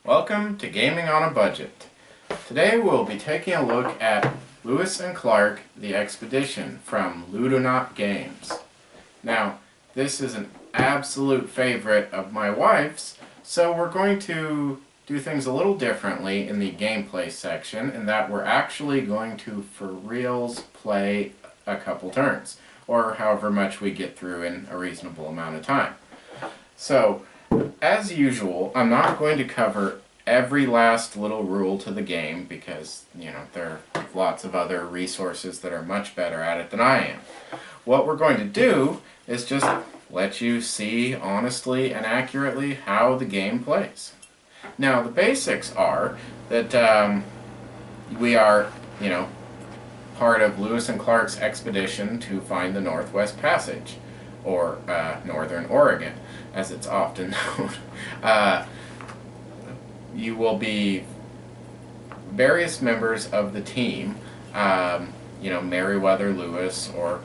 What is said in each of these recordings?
Welcome to Gaming on a Budget. Today we'll be taking a look at Lewis and Clark: The Expedition from Ludonaut Games. Now, this is an absolute favorite of my wife's, so we're going to do things a little differently in the gameplay section, in that we're actually going to, for reals, play a couple turns, or however much we get through in a reasonable amount of time. So, as usual, I'm not going to cover every last little rule to the game because, there are lots of other resources that are much better at it than I am. What we're going to do is just let you see honestly and accurately how the game plays. Now, the basics are that we are, part of Lewis and Clark's expedition to find the Northwest Passage, or Northern Oregon, as it's often known. You will be various members of the team, Meriwether Lewis, or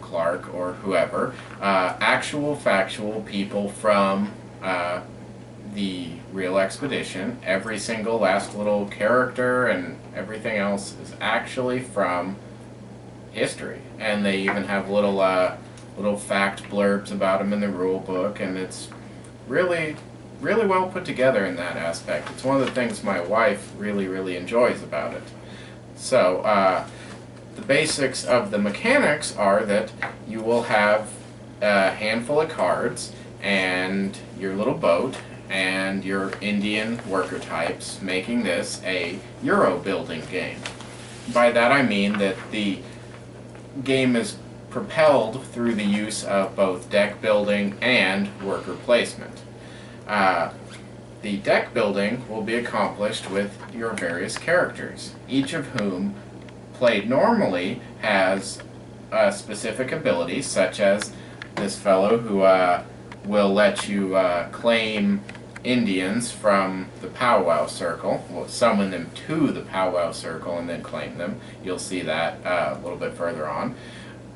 Clark, or whoever, actual factual people from the real expedition. Every single last little character and everything else is actually from history, and they even have little fact blurbs about them in the rule book, and it's really well put together in that aspect. It's one of the things my wife really enjoys about it. So the basics of the mechanics are that you will have a handful of cards and your little boat and your Indian worker types, making this a Euro-building game. By that I mean that the game is propelled through the use of both deck building and worker placement. The deck building will be accomplished with your various characters, each of whom, played normally, has a specific ability, such as this fellow who will let you claim Indians from the powwow circle. We'll summon them to the powwow circle and then claim them. You'll see that a little bit further on.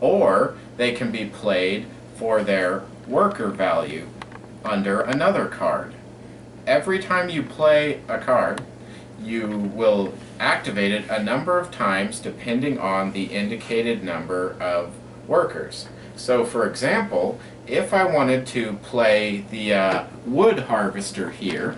Or they can be played for their worker value under another card. Every time you play a card, you will activate it a number of times depending on the indicated number of workers. So for example, if I wanted to play the wood harvester here,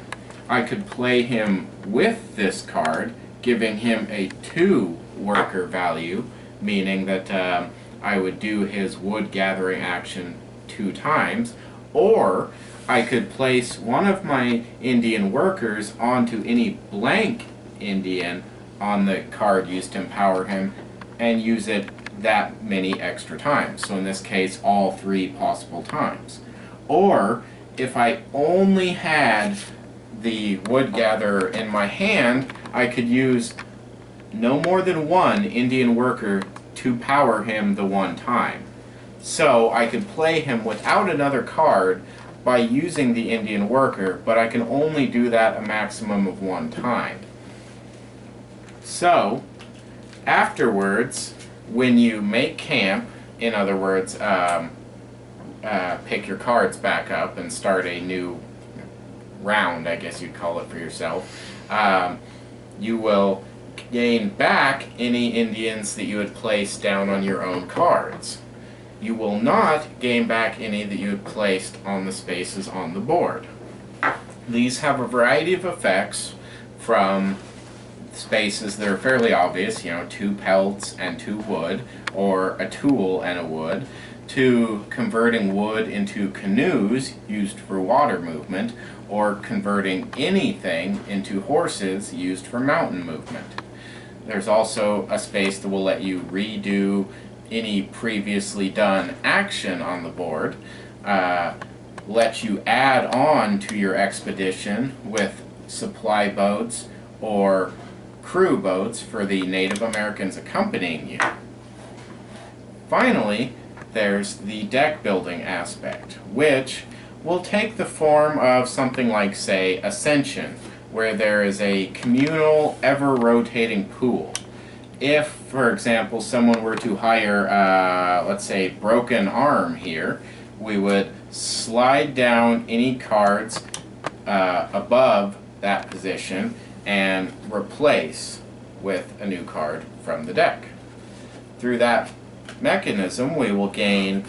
I could play him with this card, giving him a 2 worker value, meaning that I would do his wood gathering action 2 times, or I could place one of my Indian workers onto any blank Indian on the card used to empower him and use it that many extra times. So in this case, all 3 possible times. Or if I only had the wood gatherer in my hand, I could use no more than 1 Indian worker to power him the 1 time. So I could play him without another card by using the Indian worker, but I can only do that a maximum of 1 time. So afterwards, when you make camp, in other words, pick your cards back up and start a new round, I guess you'd call it for yourself, you will gain back any Indians that you had placed down on your own cards. You will not gain back any that you had placed on the spaces on the board. These have a variety of effects, from spaces that are fairly obvious, 2 pelts and 2 wood, or a tool and a wood, to converting wood into canoes used for water movement, or converting anything into horses used for mountain movement. There's also a space that will let you redo any previously done action on the board, let you add on to your expedition with supply boats or crew boats for the Native Americans accompanying you. Finally, there's the deck building aspect, which will take the form of something like, say, Ascension, where there is a communal, ever-rotating pool. If, for example, someone were to hire, let's say, Broken Arm here, we would slide down any cards above that position and replace with a new card from the deck. Through that mechanism, we will gain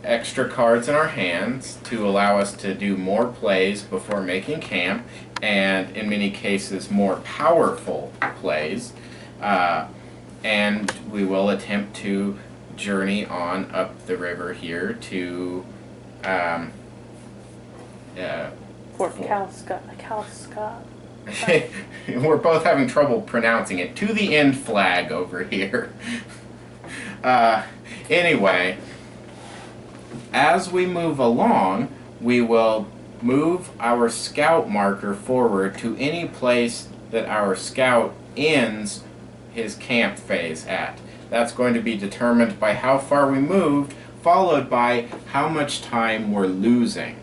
extra cards in our hands to allow us to do more plays before making camp, and in many cases more powerful plays, and we will attempt to journey on up the river here to Fort Calscott. we're both having trouble pronouncing it, to the end flag over here. Anyway, as we move along, we will move our scout marker forward to any place that our scout ends his camp phase at. That's going to be determined by how far we moved, followed by how much time we're losing.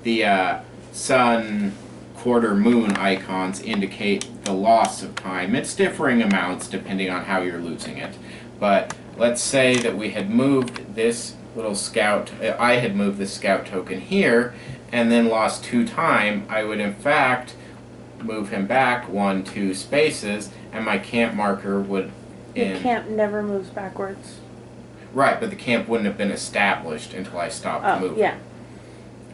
The sun, quarter, moon icons indicate the loss of time. It's differing amounts depending on how you're losing it. But let's say that we had moved this little scout, I had moved this scout token here, and then lost 2 time. I would in fact move him back 1, 2 spaces, and my camp marker would The camp never moves backwards. Right, but the camp wouldn't have been established until I stopped moving. Yeah.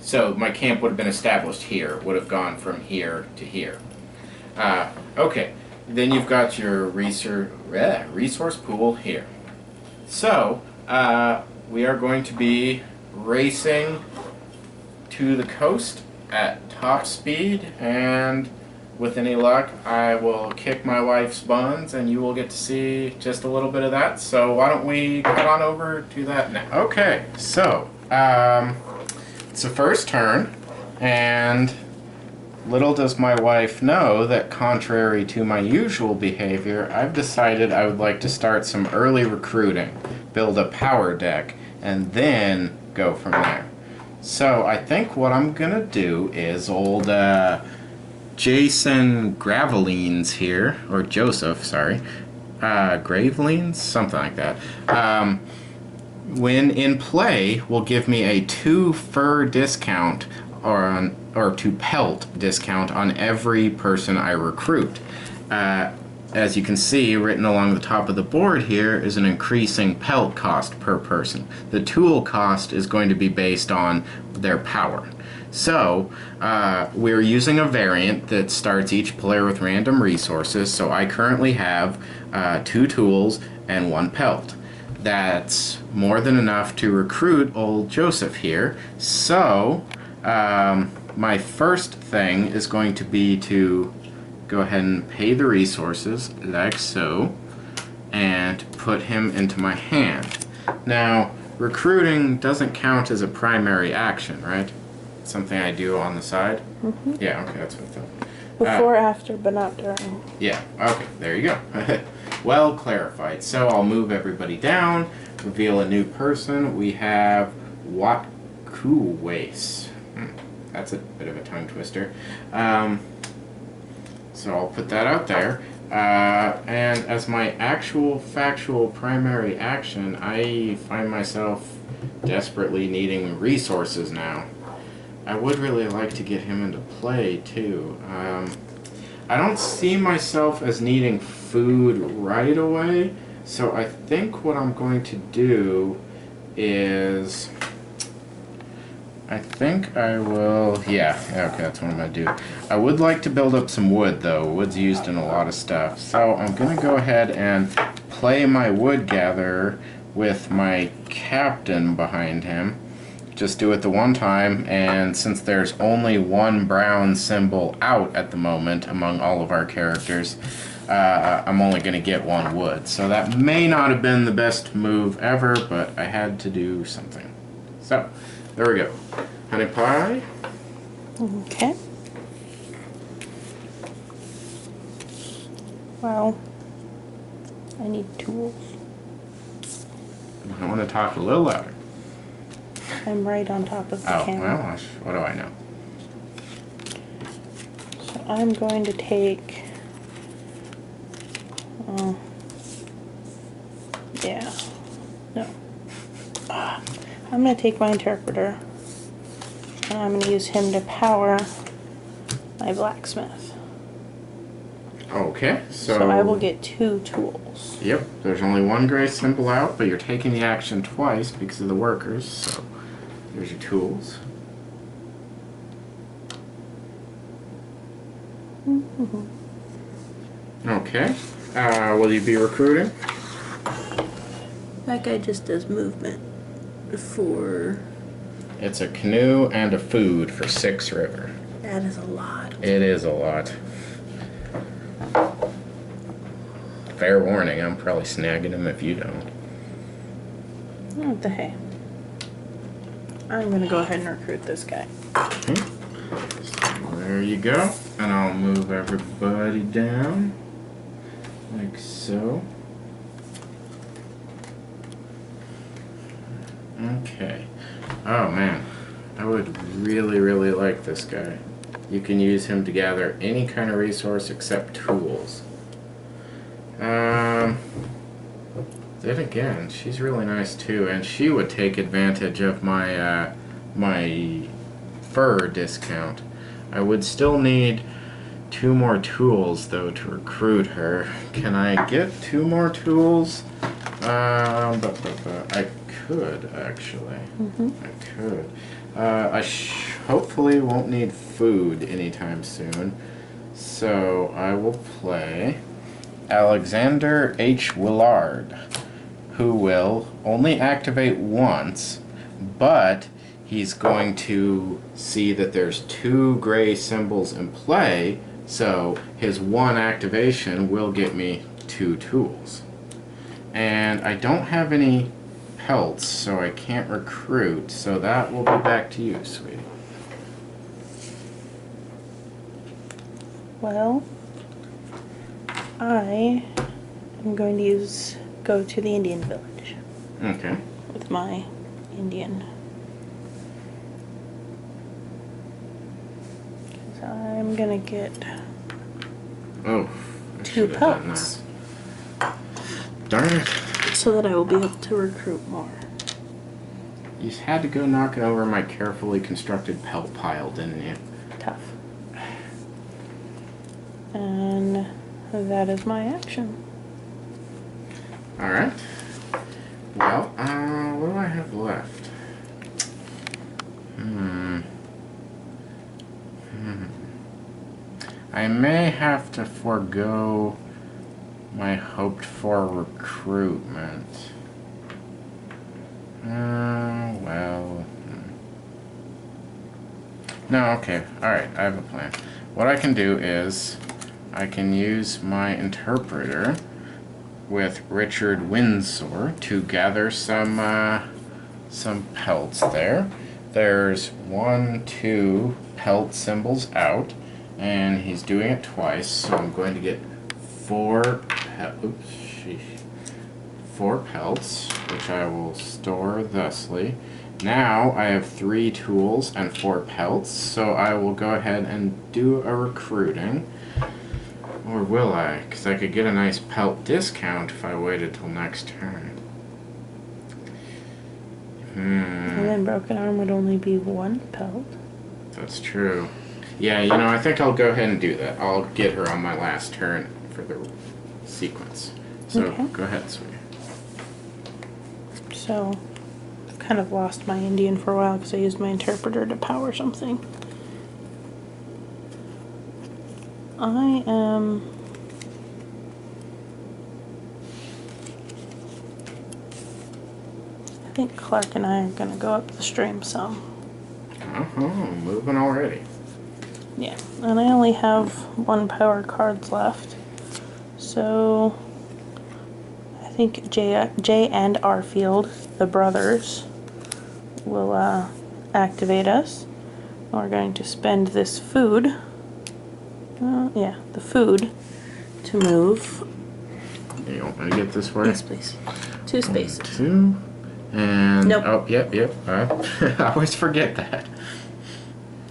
So my camp would have been established here, would have gone from here to here. Okay, then you've got your resource pool here. So, we are going to be racing to the coast at top speed, and with any luck, I will kick my wife's buns, and you will get to see just a little bit of that. So why don't we head on over to that now? Okay, so it's the first turn, and little does my wife know that contrary to my usual behavior, I've decided I would like to start some early recruiting, build a power deck, and then go from there. So I think what I'm gonna do is old Jason Gravelines here, or Joseph, sorry, Gravelines, something like that. When in play, will give me a 2 fur discount or 2 pelt discount on every person I recruit. As you can see, written along the top of the board here is an increasing pelt cost per person. The tool cost is going to be based on their power. So, we're using a variant that starts each player with random resources, so I currently have 2 tools and 1 pelt. That's more than enough to recruit old Joseph here. So, my first thing is going to be to go ahead and pay the resources, like so, and put him into my hand. Now, recruiting doesn't count as a primary action, right? Something I do on the side? Mm-hmm. Yeah, okay, that's what I thought. Before, after, but not during. Yeah, okay, there you go. Well clarified. So I'll move everybody down, reveal a new person. We have Watkuwace. That's a bit of a tongue twister. So I'll put that out there. And as my actual factual primary action, I find myself desperately needing resources now. I would really like to get him into play too. I don't see myself as needing food right away, so I think what I'm going to do is I think I will, yeah, okay, that's what I'm going to do. I would like to build up some wood, though. Wood's used in a lot of stuff. So I'm going to go ahead and play my wood gatherer with my captain behind him. Just do it the one time, and since there's only 1 brown symbol out at the moment among all of our characters, I'm only going to get 1 wood. So that may not have been the best move ever, but I had to do something. So, there we go. Honey pie. Okay. Well, I need tools. I want to talk a little louder. I'm right on top of the camera. Well, what do I know? So I'm going to take... yeah. No. I'm going to take my interpreter, and I'm going to use him to power my blacksmith. Okay, So I will get 2 tools. Yep, there's only one gray symbol out, but you're taking the action twice because of the workers, so there's your tools. Okay, will you be recruiting? That guy just does movement for... It's a canoe and a food for 6 river. That is a lot. It is a lot. Fair warning, I'm probably snagging him if you don't. What the hey? I'm gonna go ahead and recruit this guy. Okay. So there you go. And I'll move everybody down. Like so. Okay. Oh man. I would really, really like this guy. You can use him to gather any kind of resource except tools. Then again, she's really nice too, and she would take advantage of my my fur discount. I would still need 2 more tools though to recruit her. Can I get 2 more tools? I could actually. I could. I hopefully won't need food anytime soon, so I will play Alexander H. Willard, who will only activate once, but he's going to see that there's 2 gray symbols in play, so his 1 activation will get me 2 tools. And I don't have any pelts, so I can't recruit, so that will be back to you, sweetie. Well, I am going to go to the Indian village. Okay. With my Indian. So I'm gonna get Oh, I 2 should have done pelts. that. Darn it. So that I will be able to recruit more. You had to go knocking over my carefully constructed pelt pile, didn't you? Tough. And that is my action. Alright. Well, what do I have left? I may have to forego my hoped for recruitment. Well. No, okay. Alright, I have a plan. What I can do is I can use my interpreter with Richard Windsor to gather some pelts there. There's 1, 2 pelt symbols out, and he's doing it twice, so I'm going to get 4 pelts, which I will store thusly. Now I have 3 tools and 4 pelts, so I will go ahead and do a recruiting. Or will I? Because I could get a nice pelt discount if I waited till next turn. And then broken arm would only be 1 pelt. That's true. Yeah, you know, I think I'll go ahead and do that. I'll get her on my last turn for the sequence. So, Okay. Go ahead, sweetie. So, I've kind of lost my Indian for a while because I used my interpreter to power something. I think Clark and I are going to go up the stream some. Moving already. Yeah, and I only have 1 power cards left. So, I think J and Arfield, the brothers, will activate us. We're going to spend this food, the food, to move. You want me to get this way? Yes, please. 2 spaces. 2. And Nope. oh, yep. I always forget that.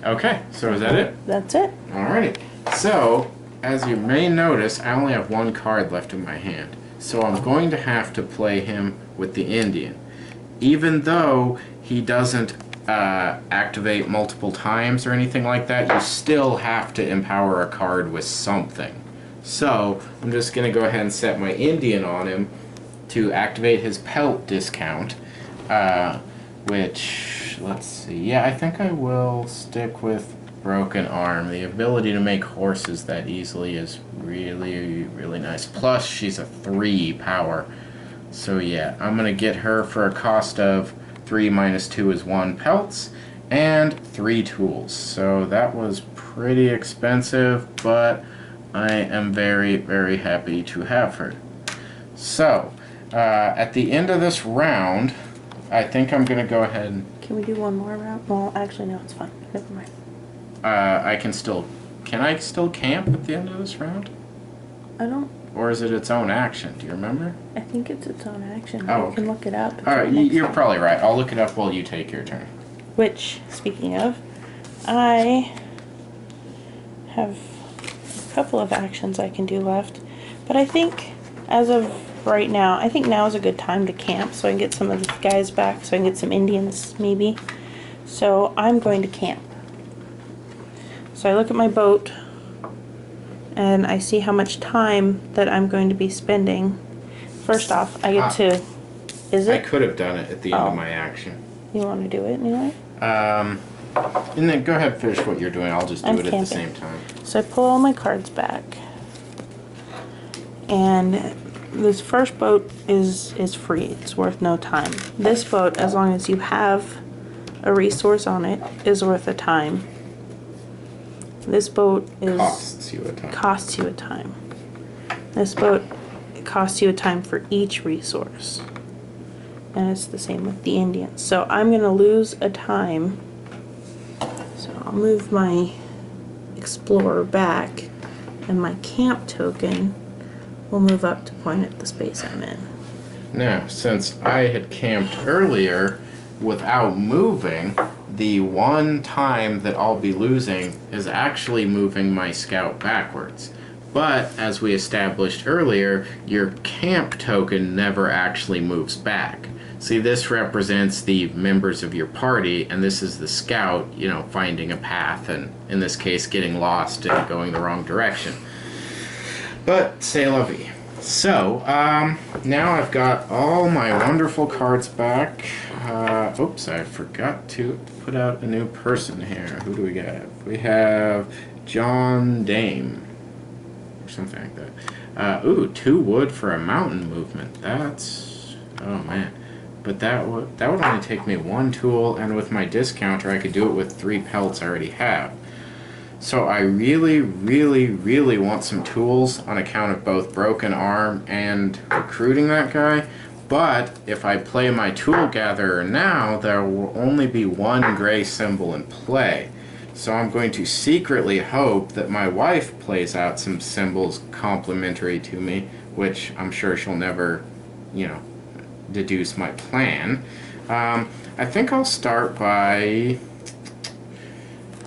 Okay, so is that it? That's it. Alrighty. So, as you may notice, I only have 1 card left in my hand. So I'm going to have to play him with the Indian. Even though he doesn't activate multiple times or anything like that, you still have to empower a card with something. So I'm just going to go ahead and set my Indian on him to activate his pelt discount, which, let's see, yeah, I think I will stick with broken arm. The ability to make horses that easily is really, really nice. Plus, she's a 3 power. So yeah, I'm going to get her for a cost of 3 minus 2 is 1 pelts and 3 tools. So that was pretty expensive, but I am very, very happy to have her. So, at the end of this round, I think I'm going to go ahead and... Can we do one more round? Well, actually, no, it's fine. Never mind. Can I still camp at the end of this round? I don't... Or is it its own action? Do you remember? I think it's its own action. Oh, You can look it up. Alright, you're probably right. I'll look it up while you take your turn. Which, speaking of, I have a couple of actions I can do left. But I think, as of right now, I think now is a good time to camp so I can get some of the guys back, so I can get some Indians, maybe. So I'm going to camp. So I look at my boat, and I see how much time that I'm going to be spending. First off, I get to... Is I it? could have done it at the end of my action. You want to do it anyway? And then go ahead and finish what you're doing. I'll just do it at the same time. So I pull all my cards back. And this first boat is free. It's worth no time. This boat, as long as you have a resource on it, is worth a time. This boat Costs you a time. Costs you a time. This boat costs you a time for each resource. And it's the same with the Indians. So I'm going to lose a time. So I'll move my explorer back, and my camp token will move up to point at the space I'm in. Now, since I had camped earlier without moving, the one time that I'll be losing is actually moving my scout backwards. But, as we established earlier, your camp token never actually moves back. See, this represents the members of your party, and this is the scout, you know, finding a path, and in this case, getting lost and going the wrong direction. But, c'est la vie. So, now I've got all my wonderful cards back. Oops, I forgot to put out a new person here. Who do we have? We have John Dame, or something like that. Ooh, 2 wood for a mountain movement. That's... oh man. But that would only take me 1 tool, and with my discounter I could do it with 3 pelts I already have. So I really, really, really want some tools on account of both broken arm and recruiting that guy. But if I play my tool gatherer now, there will only be 1 gray symbol in play. So I'm going to secretly hope that my wife plays out some symbols complementary to me, which I'm sure she'll never, you know, deduce my plan. I think I'll start by...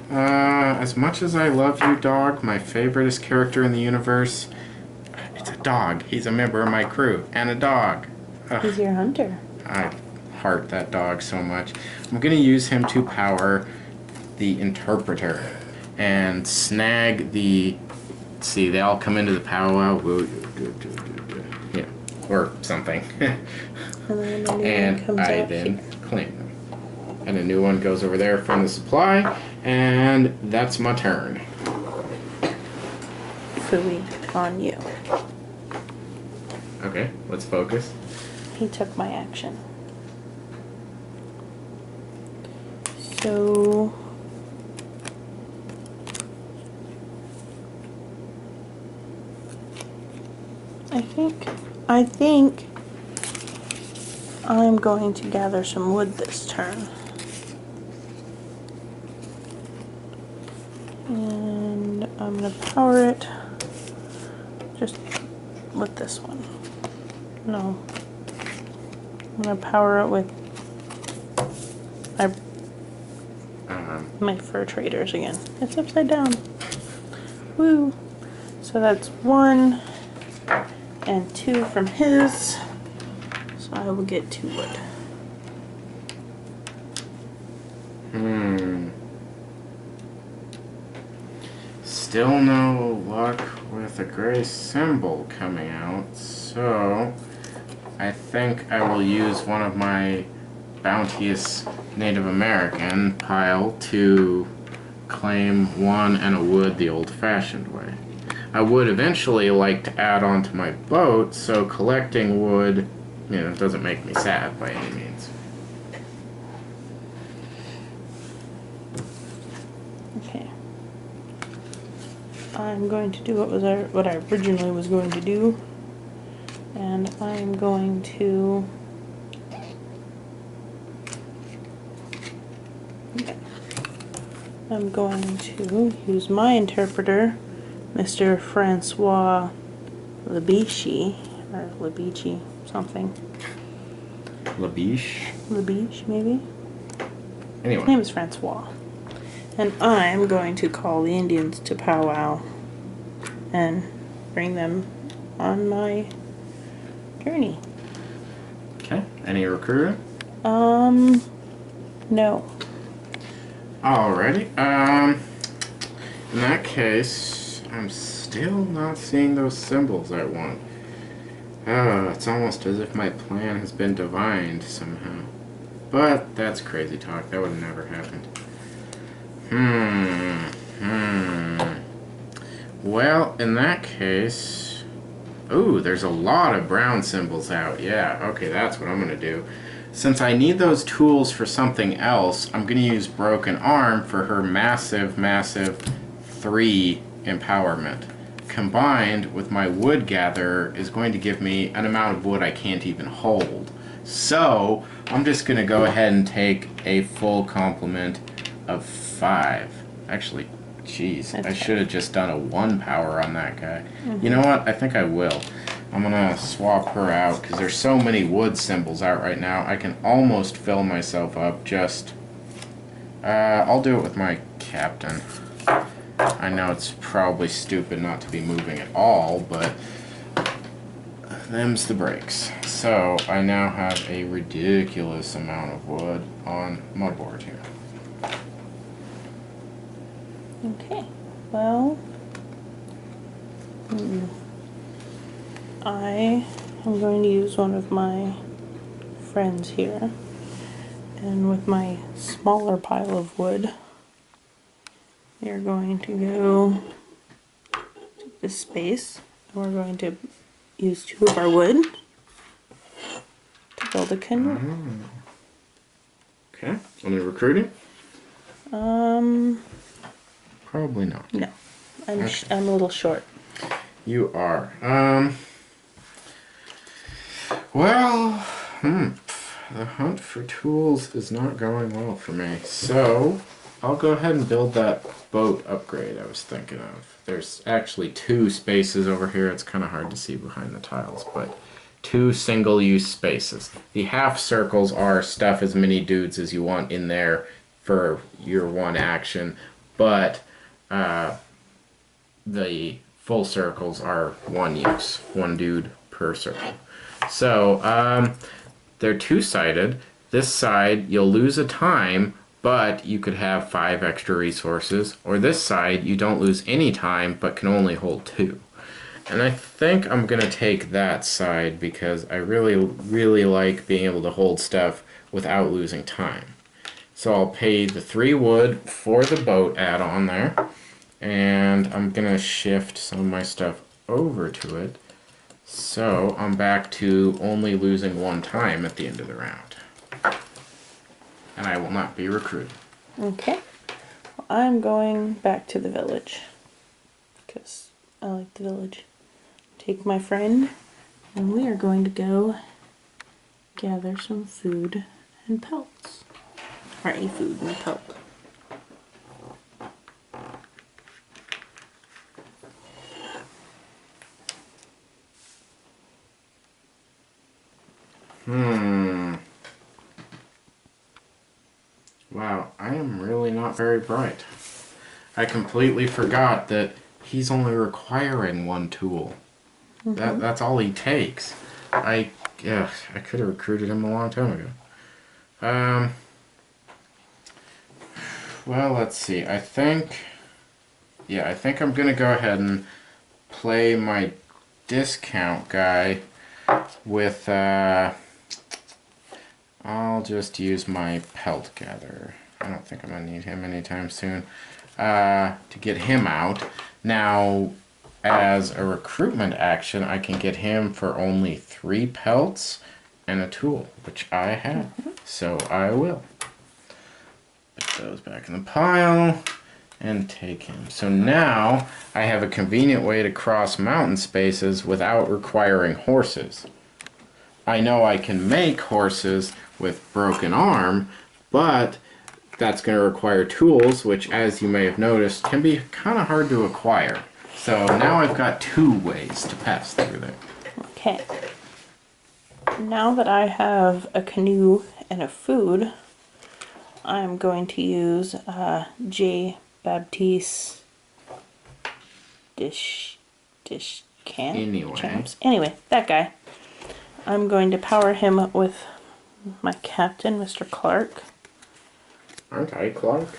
as much as I love you, dog, my favoriteest character in the universe, it's a dog. He's a member of my crew, and a dog. Ugh. He's your hunter. I heart that dog so much. I'm going to use him to power the interpreter and snag the... see, they all come into the powwow. Yeah, or something. And I then claim them. And a new one goes over there from the supply, and that's my turn. Fully on you. Okay, let's focus. He took my action. So... I think I'm going to gather some wood this turn. And I'm going to power it just with this one. No. I'm going to power it with my fur traders again. It's upside down. Woo! So that's 1 and 2 from his. So I will get 2 wood. Still no luck with a gray symbol coming out, so I think I will use one of my bounteous Native American pile to claim one and a wood the old-fashioned way. I would eventually like to add on to my boat, so collecting wood, doesn't make me sad by any means. Okay. I'm going to do what I originally was going to do, and I'm going to use my interpreter, Mr. Francois Labiche, or Labiche something. Labiche? Labiche, maybe? Anyway. His name is Francois. And I'm going to call the Indians to powwow and bring them on my journey. Okay. Any recruiting? No. Alrighty. In that case, I'm still not seeing those symbols I want. It's almost as if my plan has been divined somehow. But that's crazy talk. That would have never happened. Well, in that case... Ooh, there's a lot of brown symbols out. Yeah, okay, that's what I'm going to do. Since I need those tools for something else, I'm going to use Broken Arm for her massive, massive 3 empowerment. Combined with my Wood Gatherer is going to give me an amount of wood I can't even hold. So, I'm just going to go ahead and take a full complement of 5. Actually, jeez, I should have just done a 1 power on that guy. You know what? I think I will. I'm going to swap her out because there's so many wood symbols out right now. I can almost fill myself up just... I'll do it with my captain. I know it's probably stupid not to be moving at all, but them's the breaks. So I now have a ridiculous amount of wood on my board here. Okay, well, I am going to use one of my friends here, and with my smaller pile of wood, we are going to go to this space, and we're going to use 2 of our wood to build a canoe. Okay, any recruiting? Probably not. No, I'm Okay. I'm a little short. You are. Well, the hunt for tools is not going well for me. So, I'll go ahead and build that boat upgrade I was thinking of. There's actually 2 spaces over here. It's kind of hard to see behind the tiles, but 2 single-use spaces. The half circles are stuff as many dudes as you want in there for your 1 action, but the full circles are 1 use, 1 dude per circle. So they're 2-sided. This side you'll lose a time, but you could have 5 extra resources, or this side you don't lose any time but can only hold 2. And I think I'm gonna take that side because I really like being able to hold stuff without losing time. So I'll pay the 3 wood for the boat add-on there, and I'm gonna shift some of my stuff over to it, so I'm back to only losing 1 time at the end of the round. And I will not be recruited. Okay, well, I'm going back to the village because I like the village. Take my friend, and we are going to go gather some food and pelts. Or a food and a pelt. Wow, I am really not very bright. I completely forgot that he's only requiring 1 tool. That's all he takes. I could have recruited him a long time ago. Well, let's see. I think I'm gonna go ahead and play my discount guy with, I'll just use my pelt gatherer. I don't think I'm going to need him anytime soon to get him out. Now, as a recruitment action, I can get him for only 3 pelts and a tool, which I have. So I will. Put those back in the pile and take him. So now I have a convenient way to cross mountain spaces without requiring horses. I know I can make horses with broken arm, but that's going to require tools, which, as you may have noticed, can be kind of hard to acquire. So now I've got 2 ways to pass through there. Okay. Now that I have a canoe and a food, I'm going to use J. Baptiste Champs. Anyway, that guy. I'm going to power him with my captain, Mr. Clark. Aren't I Clark?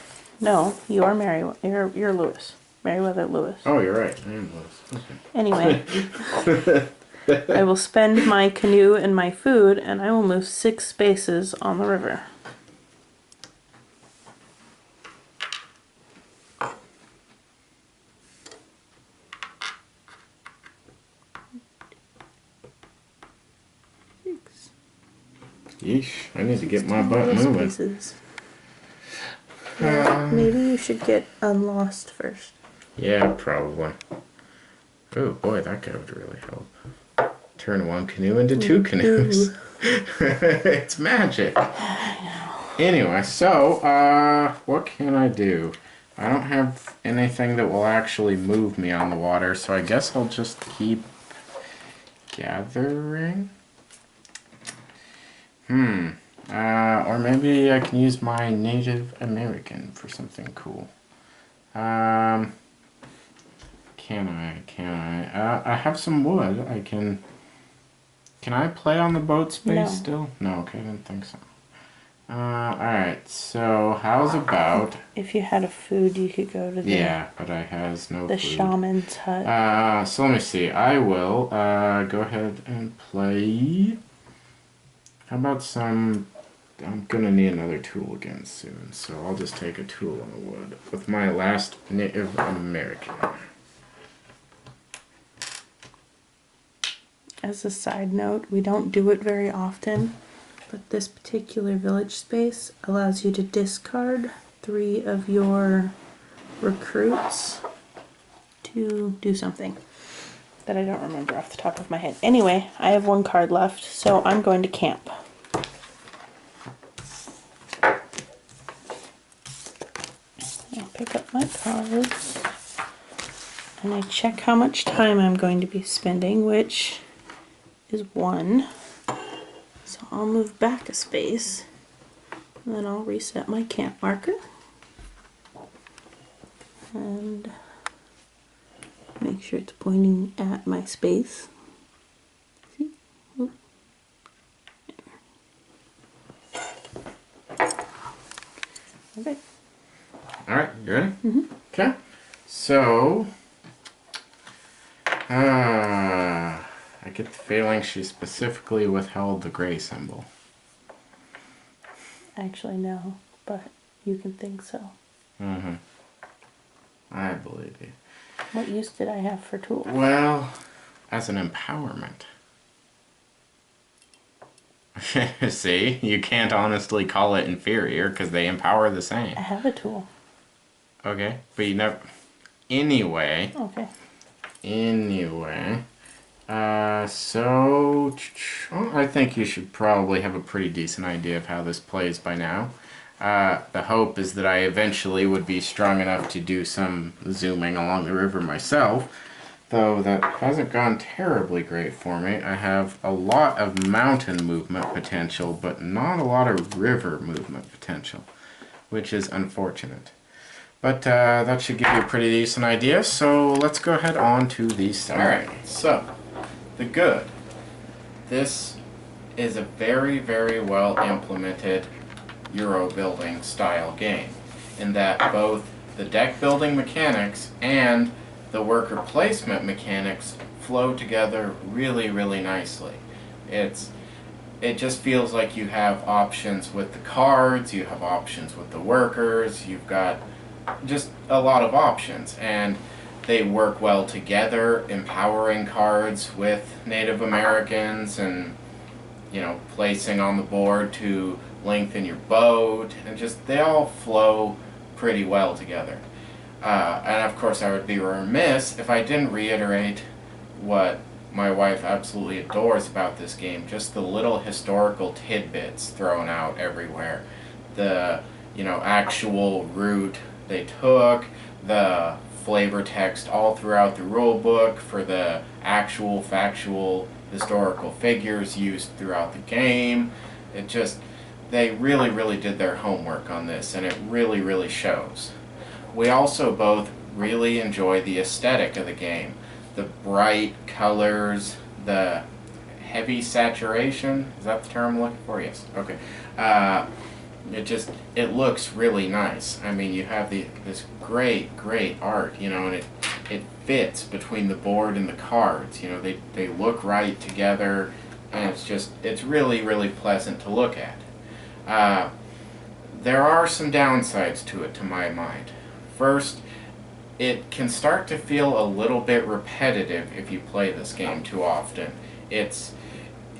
No, you are you're Lewis. Meriwether Lewis. Oh, you're right. I am Lewis. Okay. Anyway, I will spend my canoe and my food, and I will move 6 spaces on the river. Yeesh, I need to get my butt moving. Maybe you should get unlost first. Yeah, probably. Oh boy, that guy would really help. Turn 1 canoe into 2 canoes. It's magic. Anyway, so, what can I do? I don't have anything that will actually move me on the water, so I guess I'll just keep gathering. Or maybe I can use my Native American for something cool. Can I? I have some wood. Can I play on the boat space still? No, okay, I didn't think so. Alright, so how's about... If you had a food, you could go to the... Yeah, but I has no the food. shaman's hut. So let me see. I will go ahead and play... How about some... I'm gonna need another tool again soon, so I'll just take a tool on the wood with my last Native American. As a side note, we don't do it very often, but this particular village space allows you to discard 3 of your recruits to do something that I don't remember off the top of my head. Anyway, I have 1 card left, so I'm going to camp. I'll pick up my cards, and I check how much time I'm going to be spending, which is 1. So I'll move back a space, and then I'll reset my camp marker, and make sure it's pointing at my space. See? Okay. Alright, you ready? Okay. So, I get the feeling she specifically withheld the gray symbol. Actually, no, but you can think so. I believe you. What use did I have for tools? Well, as an empowerment. See, you can't honestly call it inferior because they empower the same. I have a tool. Okay, but you never... Anyway. Okay. Anyway. So... I think you should probably have a pretty decent idea of how this plays by now. The hope is that I eventually would be strong enough to do some zooming along the river myself. Though that hasn't gone terribly great for me. I have a lot of mountain movement potential, but not a lot of river movement potential, which is unfortunate. But that should give you a pretty decent idea, so let's go ahead on to the start. Alright, so, the good. This is a very, very well implemented Euro building style game, in that both the deck building mechanics and the worker placement mechanics flow together really, really nicely. It just feels like you have options with the cards, you have options with the workers, you've got just a lot of options, and they work well together, empowering cards with Native Americans and, you know, placing on the board to lengthen your boat, and just they all flow pretty well together. And of course I would be remiss if I didn't reiterate what my wife absolutely adores about this game, just the little historical tidbits thrown out everywhere. The, you know, actual route they took, the flavor text all throughout the rule book for the actual factual historical figures used throughout the game. It just, they really, really did their homework on this, and it really, really shows. We also both really enjoy the aesthetic of the game. The bright colors, the heavy saturation, is that the term I'm looking for? Yes, okay. It looks really nice. I mean, you have this great art, you know, and it fits between the board and the cards. You know, they look right together, and it's really, really pleasant to look at. There are some downsides to it, to my mind. First, it can start to feel a little bit repetitive if you play this game too often.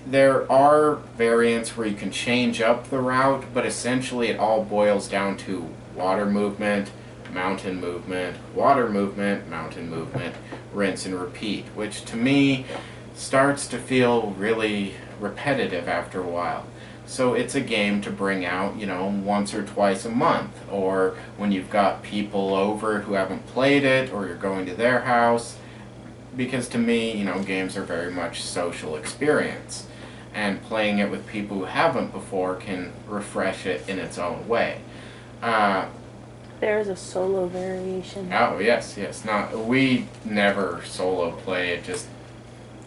There are variants where you can change up the route, but essentially it all boils down to water movement, mountain movement, water movement, mountain movement, rinse and repeat, which to me starts to feel really repetitive after a while. So it's a game to bring out, you know, once or twice a month, or when you've got people over who haven't played it, or you're going to their house, because to me, you know, games are very much social experience, and playing it with people who haven't before can refresh it in its own way. There is a solo variation. Oh yes, we never solo play.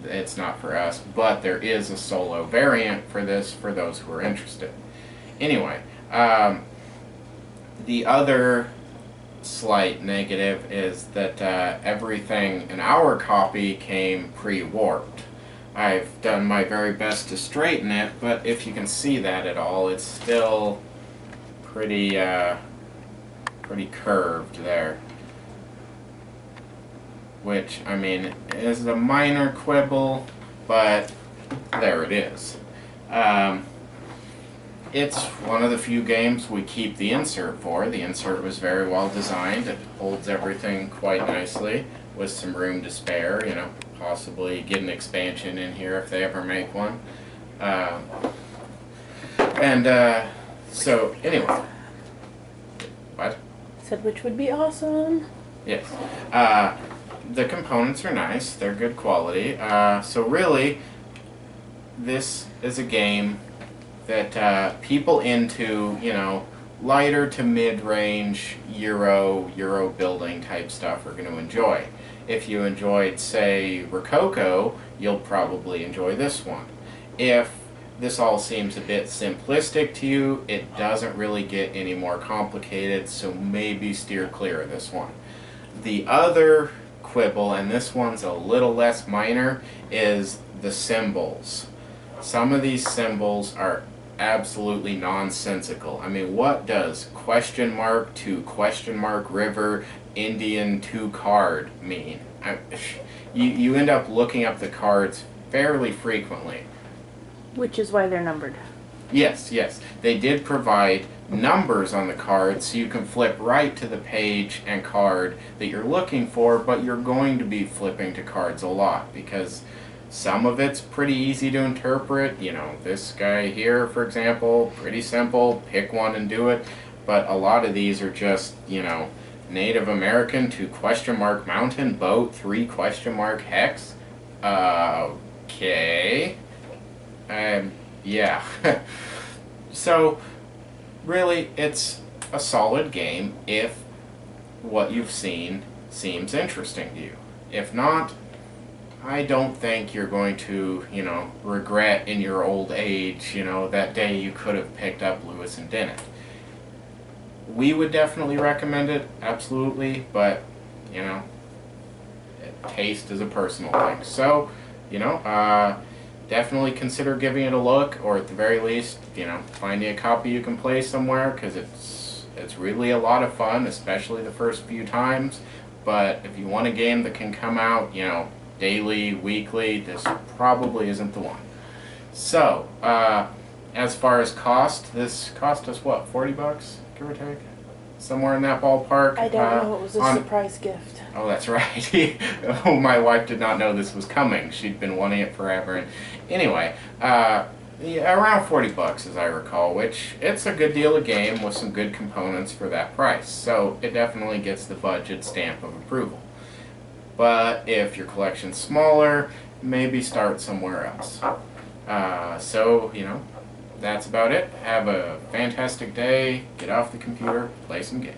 It's not for us, but there is a solo variant for this for those who are interested. Anyway, the other slight negative is that everything in our copy came pre-warped. I've done my very best to straighten it, but if you can see that at all, it's still pretty curved there. Which, I mean, is a minor quibble, but there it is. It's one of the few games we keep the insert for. The insert was very well designed. It holds everything quite nicely with some room to spare, you know, possibly get an expansion in here if they ever make one. So, anyway. What? Said which would be awesome. Yes. The components are nice, they're good quality, so really this is a game that people into, you know, lighter to mid-range Euro building type stuff are going to enjoy. If you enjoyed, say, Rococo, you'll probably enjoy this one. If this all seems a bit simplistic to you, it doesn't really get any more complicated, so maybe steer clear of this one. The other quibble, and this one's a little less minor, is the symbols. Some of these symbols are absolutely nonsensical. I mean, what does question mark to question mark river Indian to card mean? You end up looking up the cards fairly frequently. Which is why they're numbered. Yes, they did provide numbers on the card so you can flip right to the page and card that you're looking for, but you're going to be flipping to cards a lot because some of it's pretty easy to interpret. You know, this guy here, for example, pretty simple, pick one and do it, but a lot of these are just, you know, Native American to question mark mountain boat 3 question mark hex. Okay. Yeah. So really, it's a solid game if what you've seen seems interesting to you. If not, I don't think you're going to, you know, regret in your old age, you know, that day you could have picked up Lewis and Dennett. We would definitely recommend it, absolutely, but, you know, taste is a personal thing. So, you know, definitely consider giving it a look, or at the very least, you know, finding a copy you can play somewhere, because it's really a lot of fun, especially the first few times. But if you want a game that can come out, you know, daily, weekly, this probably isn't the one. So, as far as cost, this cost us what, $40, give or take? Somewhere in that ballpark. I don't know. It was a surprise gift. Oh, that's right. Oh, my wife did not know this was coming. She'd been wanting it forever. And anyway, yeah, around $40 as I recall, which it's a good deal of game with some good components for that price. So it definitely gets the budget stamp of approval. But if your collection's smaller, maybe start somewhere else. So, you know, that's about it. Have a fantastic day. Get off the computer, play some games.